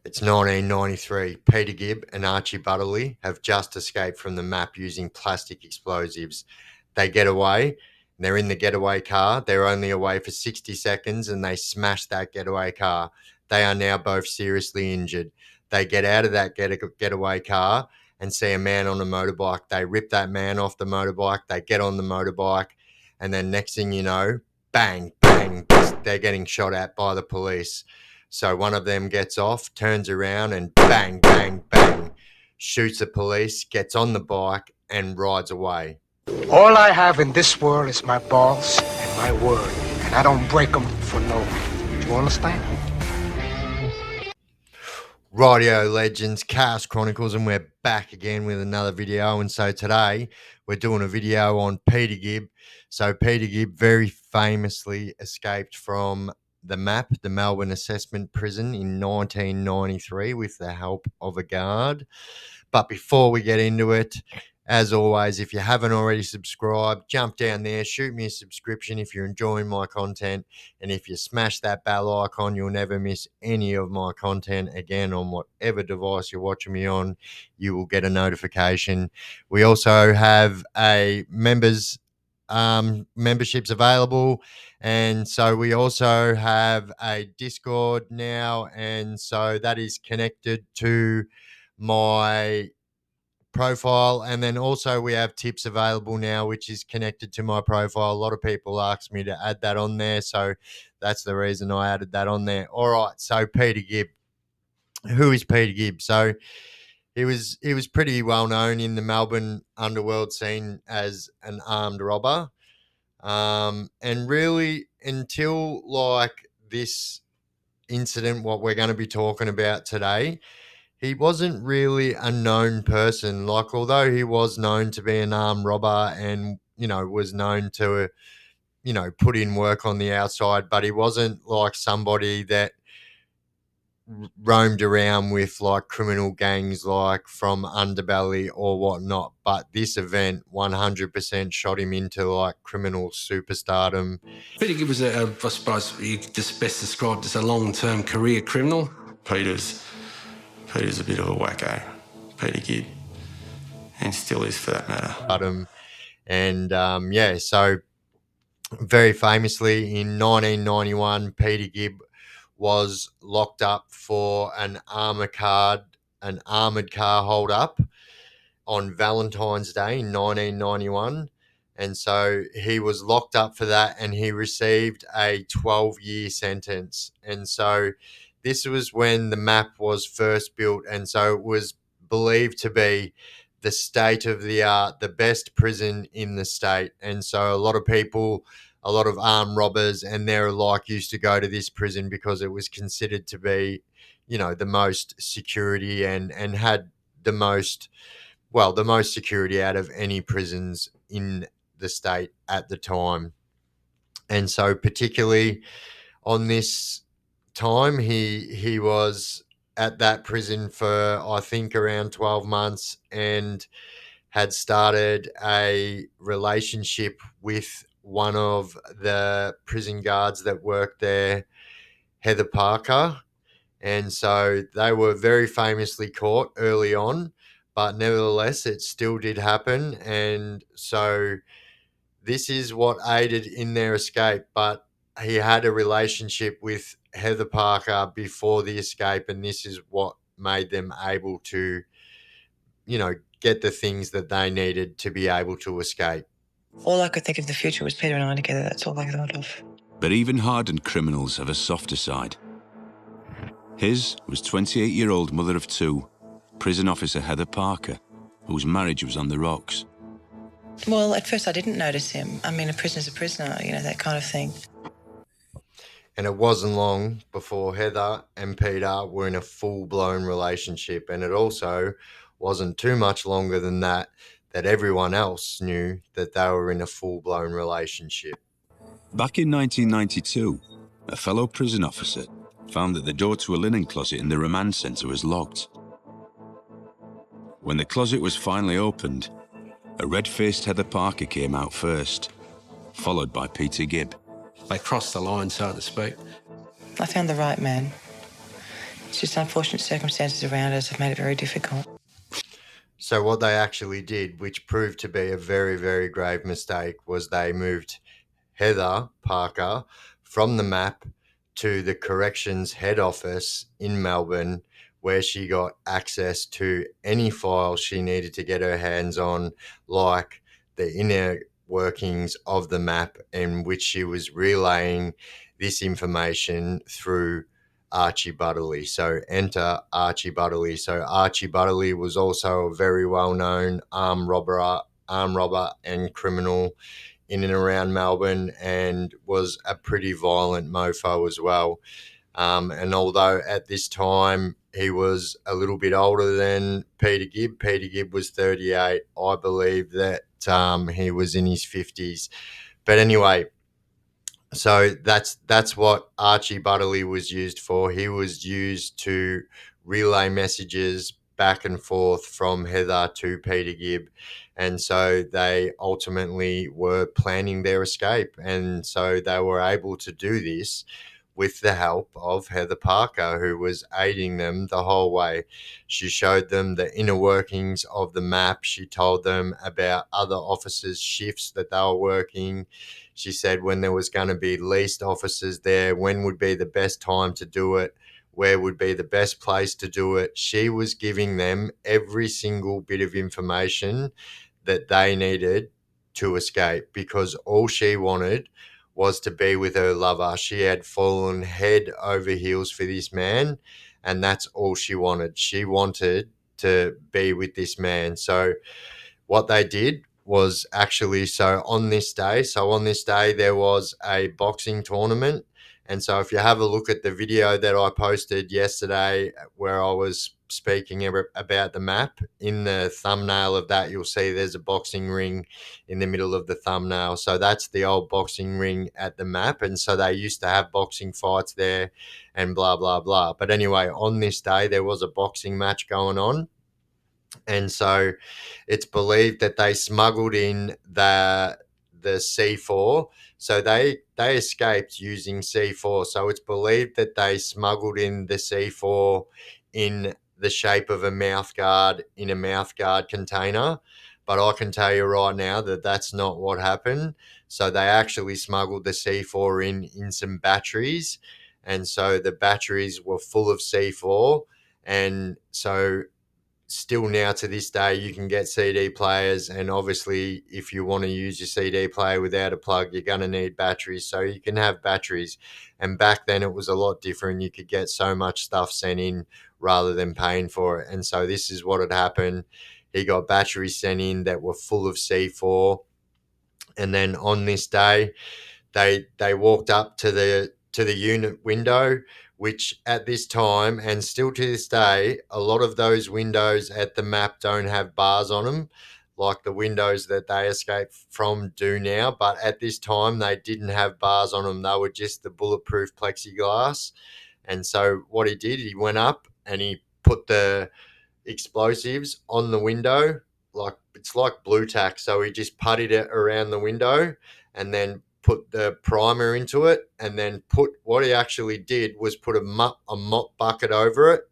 It's 1993. Peter Gibb and Archie Butterley have just escaped from the map using plastic explosives. They get away. They're in the getaway car. They're only away for 60 seconds and they smash that getaway car. They are now both seriously injured. They get out of that getaway car and see a man on a motorbike. They rip that man off the motorbike. They get on the motorbike. And then next thing you know, bang, bang, they're getting shot at by the police. So one of them gets off, turns around and bang, bang, bang, shoots the police, gets on the bike and rides away. All I have in this world is my balls and my word, and I don't break them for no one. Do you understand? Rightio legends, Chaos Chronicles, and we're back again with another video. And so today we're doing a video on Peter Gibb. So Peter Gibb very famously escaped from the MAP, the Melbourne Assessment Prison, in 1993 with the help of a guard. But before we get into it, as always, if you haven't already subscribed, jump down there, shoot me a subscription if you're enjoying my content. And if you smash that bell icon, you'll never miss any of my content again on whatever device you're watching me on. You will get a notification. We also have a memberships available, and so we also have a Discord now, and so that is connected to my profile. And then also we have tips available now, which is connected to my profile. A lot of people asked me to add that on there, so that's the reason I added that on there. All right, so Peter Gibb. Who is Peter Gibb? So he was pretty well known in the Melbourne underworld scene as an armed robber, and really until like this incident, what we're going to be talking about today, he wasn't really a known person. Like, although he was known to be an armed robber and, was known to, put in work on the outside, but he wasn't like somebody that roamed around with like criminal gangs, like from Underbelly or whatnot. But this event 100% shot him into like criminal superstardom. Peter Gibb was, I suppose, just best described as a long-term career criminal. Peter's a bit of a wacko, Peter Gibb, and still is for that matter. And so very famously in 1991, Peter Gibb was locked up for an armoured car hold-up on Valentine's Day in 1991. And so he was locked up for that and he received a 12-year sentence. And so this was when the MAP was first built, and so it was believed to be the state of the art, the best prison in the state. And so a lot of people, a lot of armed robbers and their like used to go to this prison because it was considered to be, the most security and had the most security out of any prisons in the state at the time. And so particularly on this time, he was at that prison for I think around 12 months and had started a relationship with one of the prison guards that worked there, Heather Parker. And so they were very famously caught early on, but nevertheless, it still did happen. And so this is what aided in their escape. But he had a relationship with Heather Parker before the escape, and this is what made them able to, get the things that they needed to be able to escape. All I could think of the future was Peter and I together. That's all I thought of. But even hardened criminals have a softer side. His was 28-year-old mother of two, prison officer Heather Parker, whose marriage was on the rocks. Well, at first I didn't notice him. I mean, a prisoner's a prisoner, that kind of thing. And it wasn't long before Heather and Peter were in a full-blown relationship. And it also wasn't too much longer than that everyone else knew that they were in a full-blown relationship. Back in 1992, a fellow prison officer found that the door to a linen closet in the remand centre was locked. When the closet was finally opened, a red-faced Heather Parker came out first, followed by Peter Gibb. They crossed the line, so to speak. I found the right man. It's just unfortunate circumstances around us have made it very difficult. So what they actually did, which proved to be a very, very grave mistake, was they moved Heather Parker from the map to the corrections head office in Melbourne, where she got access to any file she needed to get her hands on, like the inner workings of the map, in which she was relaying this information through Archie Butterley. So enter Archie Butterley. So Archie Butterley was also a very well-known armed robber and criminal in and around Melbourne, and was a pretty violent mofo as well. And although at this time he was a little bit older than Peter Gibb was 38. I believe that he was in his 50s. But anyway, so that's what Archie Butterley was used for. He was used to relay messages back and forth from Heather to Peter Gibb. And so they ultimately were planning their escape. And so they were able to do this with the help of Heather Parker, who was aiding them the whole way. She showed them the inner workings of the map. She told them about other officers' shifts that they were working. She said when there was going to be least officers there, when would be the best time to do it, where would be the best place to do it. She was giving them every single bit of information that they needed to escape, because all she wanted was to be with her lover. She had fallen head over heels for this man, and that's all she wanted. She wanted to be with this man. So what they did was actually, on this day there was a boxing tournament. And so if you have a look at the video that I posted yesterday where I was speaking about the map, in the thumbnail of that you'll see there's a boxing ring in the middle of the thumbnail. So that's the old boxing ring at the map, and so they used to have boxing fights there and blah blah blah. But anyway, on this day there was a boxing match going on, and so it's believed that they smuggled in the C4. So they escaped using C4. So it's believed that they smuggled in the C4 in the shape of a mouth guard, in a mouth guard container. But I can tell you right now that that's not what happened. So they actually smuggled the C4 in some batteries. And so the batteries were full of C4. And so still now to this day, you can get CD players, and obviously if you want to use your CD player without a plug, you're going to need batteries. So you can have batteries, and back then it was a lot different. You could get so much stuff sent in rather than paying for it. And so this is what had happened. He got batteries sent in that were full of C4, and then on this day they walked up to the unit window, which at this time and still to this day, a lot of those windows at the map don't have bars on them like the windows that they escaped from do now. But at this time, they didn't have bars on them. They were just the bulletproof plexiglass. And so what he did, he went up and he put the explosives on the window, like it's like blue tack. So he just puttied it around the window and then put the primer into it, and then what he actually did was put a mop bucket over it,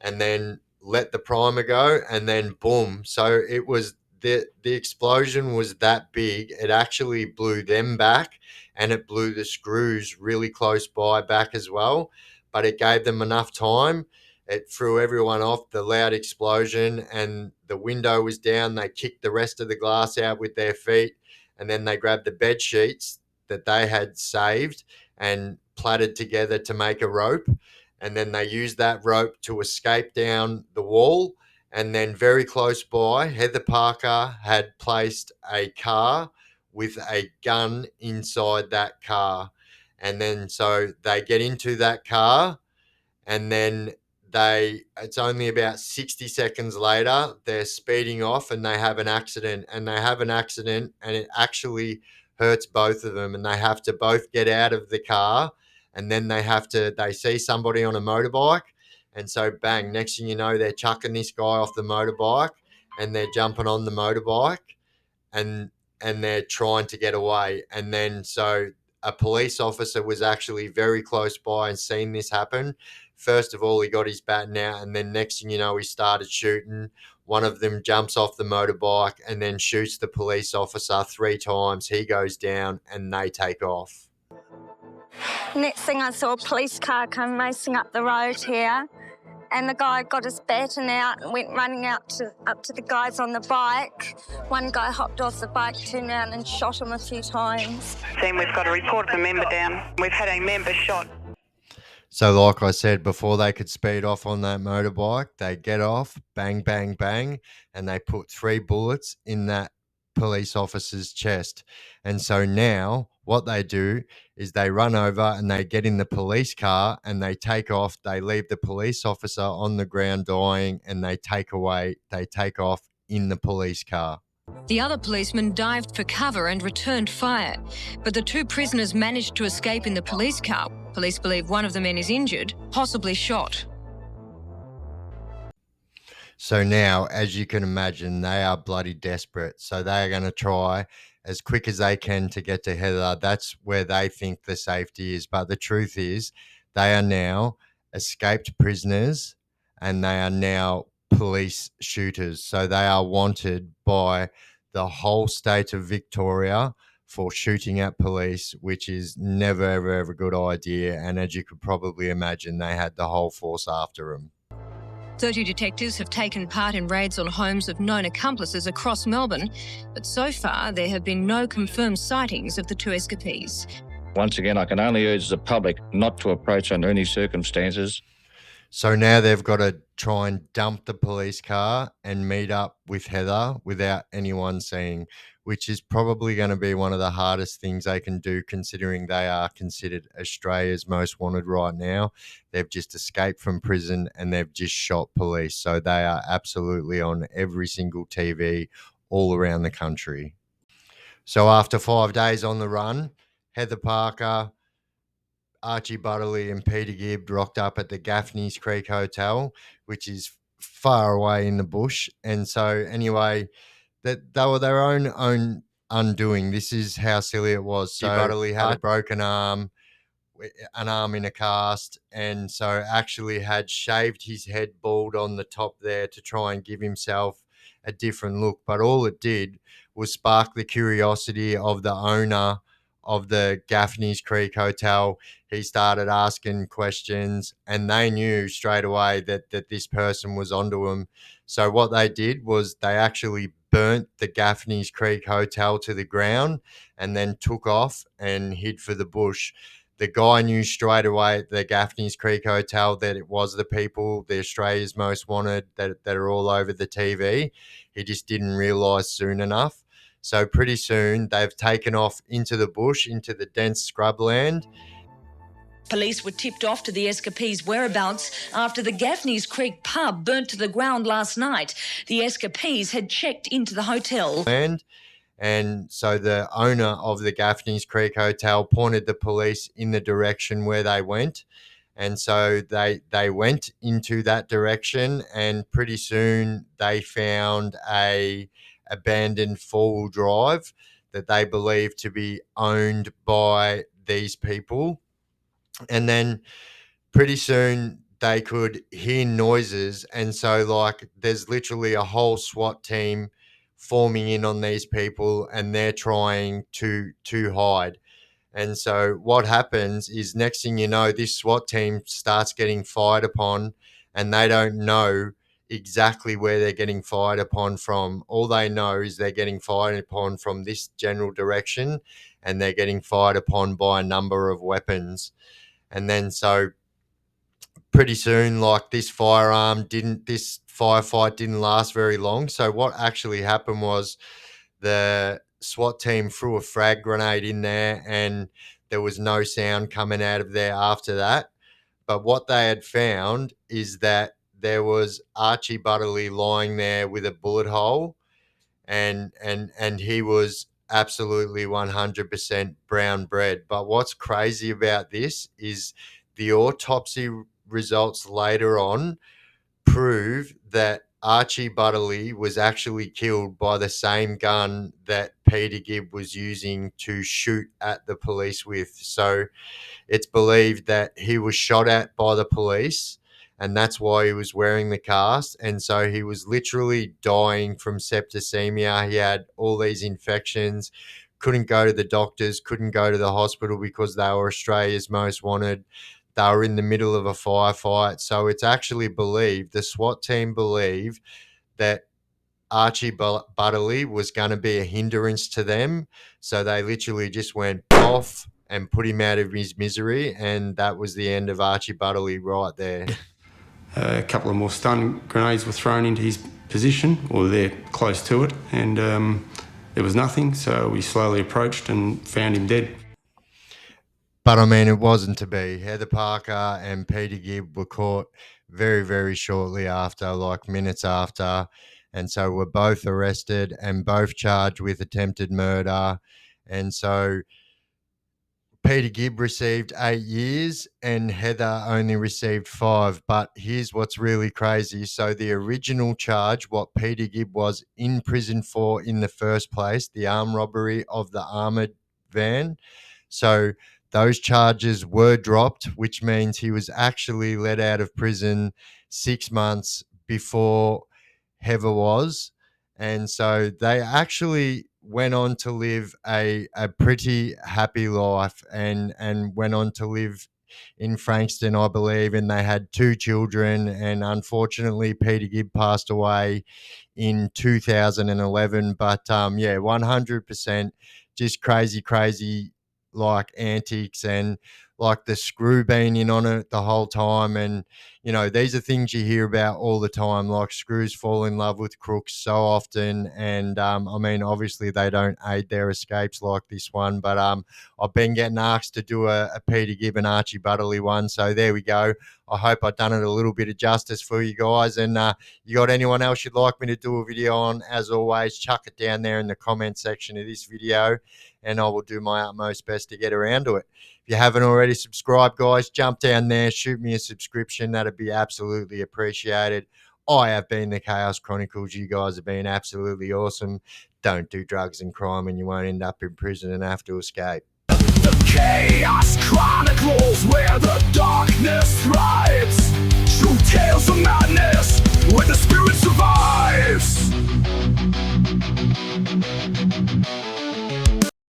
and then let the primer go, and then boom. So it was the explosion was that big, it actually blew them back, and it blew the screws really close by back as well. But it gave them enough time. It threw everyone off the loud explosion, and the window was down. They kicked the rest of the glass out with their feet, and then they grabbed the bed sheets that they had saved and plaited together to make a rope, and then they used that rope to escape down the wall. And then very close by, Heather Parker had placed a car with a gun inside that car. And then so they get into that car, and then it's only about 60 seconds later, they're speeding off and they have an accident. And it actually hurts both of them, and they have to both get out of the car, and then they see somebody on a motorbike, and so bang, next thing you know, they're chucking this guy off the motorbike, and they're jumping on the motorbike, and they're trying to get away. And then so a police officer was actually very close by and seen this happen, first of all, he got his baton out, and then next thing you know, he started shooting. One of them jumps off the motorbike and then shoots the police officer 3 times. He goes down and they take off. Next thing I saw a police car come racing up the road here, and the guy got his baton out and went running up to the guys on the bike. One guy hopped off the bike, turned around and shot him a few times. Then we've got a report of a member down. We've had a member shot. So like I said, before they could speed off on that motorbike, they get off, bang, bang, bang, and they put 3 bullets in that police officer's chest. And so now what they do is they run over and they get in the police car and they take off. They leave the police officer on the ground dying, and they take off in the police car. The other policeman dived for cover and returned fire, but the 2 prisoners managed to escape in the police car. Police believe one of the men is injured, possibly shot. So now, as you can imagine, they are bloody desperate. So they are going to try as quick as they can to get to Heather. That's where they think the safety is. But the truth is, they are now escaped prisoners and they are now police shooters. So they are wanted by the whole state of Victoria for shooting at police, which is never, ever, ever a good idea. And as you could probably imagine, they had the whole force after them. 30 detectives have taken part in raids on homes of known accomplices across Melbourne, but so far there have been no confirmed sightings of the 2 escapees. Once again, I can only urge the public not to approach under any circumstances. So now they've got to try and dump the police car and meet up with Heather without anyone seeing, which is probably going to be one of the hardest things they can do, considering they are considered Australia's most wanted right now. They've just escaped from prison and they've just shot police. So they are absolutely on every single TV all around the country. So after 5 days on the run, Heather Parker, Archie Butterley and Peter Gibb rocked up at the Gaffney's Creek Hotel, which is far away in the bush. And so anyway, that they were their own undoing. This is how silly it was. So Butterley had a broken arm, an arm in a cast, and so actually had shaved his head bald on the top there to try and give himself a different look. But all it did was spark the curiosity of the owner of the Gaffney's Creek Hotel. He started asking questions and they knew straight away that this person was onto him. So what they did was they actually burnt the Gaffney's Creek Hotel to the ground and then took off and hid for the bush. The guy knew straight away at the Gaffney's Creek Hotel that it was the people, the Australia's most wanted, that are all over the TV. He just didn't realise soon enough. So pretty soon they've taken off into the bush, into the dense scrubland. Police were tipped off to the escapees' whereabouts after the Gaffney's Creek pub burnt to the ground last night. The escapees had checked into the hotel. And so the owner of the Gaffney's Creek Hotel pointed the police in the direction where they went. And so they went into that direction, and pretty soon they found a abandoned 4-wheel drive that they believed to be owned by these people. And then pretty soon they could hear noises. And so like there's literally a whole SWAT team forming in on these people and they're trying to hide. And so what happens is next thing you know, this SWAT team starts getting fired upon and they don't know exactly where they're getting fired upon from. All they know is they're getting fired upon from this general direction and they're getting fired upon by a number of weapons. And then so pretty soon, like this firefight didn't last very long. So what actually happened was the SWAT team threw a frag grenade in there and there was no sound coming out of there after that. But what they had found is that there was Archie Butterley lying there with a bullet hole and he was absolutely 100% brown bread. But what's crazy about this is the autopsy results later on prove that Archie Butterley was actually killed by the same gun that Peter Gibb was using to shoot at the police with. So it's believed that he was shot at by the police, and that's why he was wearing the cast. And so he was literally dying from septicemia. He had all these infections, couldn't go to the doctors, couldn't go to the hospital because they were Australia's most wanted. They were in the middle of a firefight. So it's actually believed, the SWAT team believe, that Archie Butterley was going to be a hindrance to them. So they literally just went off and put him out of his misery. And that was the end of Archie Butterley right there. A couple of more stun grenades were thrown into his position, or they're close to it, and there was nothing. So we slowly approached and found him dead. But I mean, it wasn't to be. Heather Parker and Peter Gibb were caught very, very shortly after, like minutes after. And so were both arrested and both charged with attempted murder. And so Peter Gibb received 8 years and Heather only received 5. But here's what's really crazy. So the original charge, what Peter Gibb was in prison for in the first place, the armed robbery of the armoured van. So those charges were dropped, which means he was actually let out of prison 6 months before Heather was. And so they actually went on to live a pretty happy life and went on to live in Frankston, I believe, and they had 2 children. And unfortunately, Peter Gibb passed away in 2011. But yeah, 100% just crazy like antics, and like the screw being in on it the whole time. And you know, these are things you hear about all the time, like screws fall in love with crooks so often. And I mean, obviously they don't aid their escapes like this one, but I've been getting asked to do a Peter Gibb and Archie Butterley one, so there we go. I hope I've done it a little bit of justice for you guys. And you got anyone else you'd like me to do a video on, as always, chuck it down there in the comment section of this video and I will do my utmost best to get around to it. If you haven't already subscribed, guys, jump down there, shoot me a subscription. That'd be absolutely appreciated. I have been the Chaos Chronicles. You guys have been absolutely awesome. Don't do drugs and crime and you won't end up in prison and have to escape. The Chaos Chronicles, where the darkness thrives. True tales of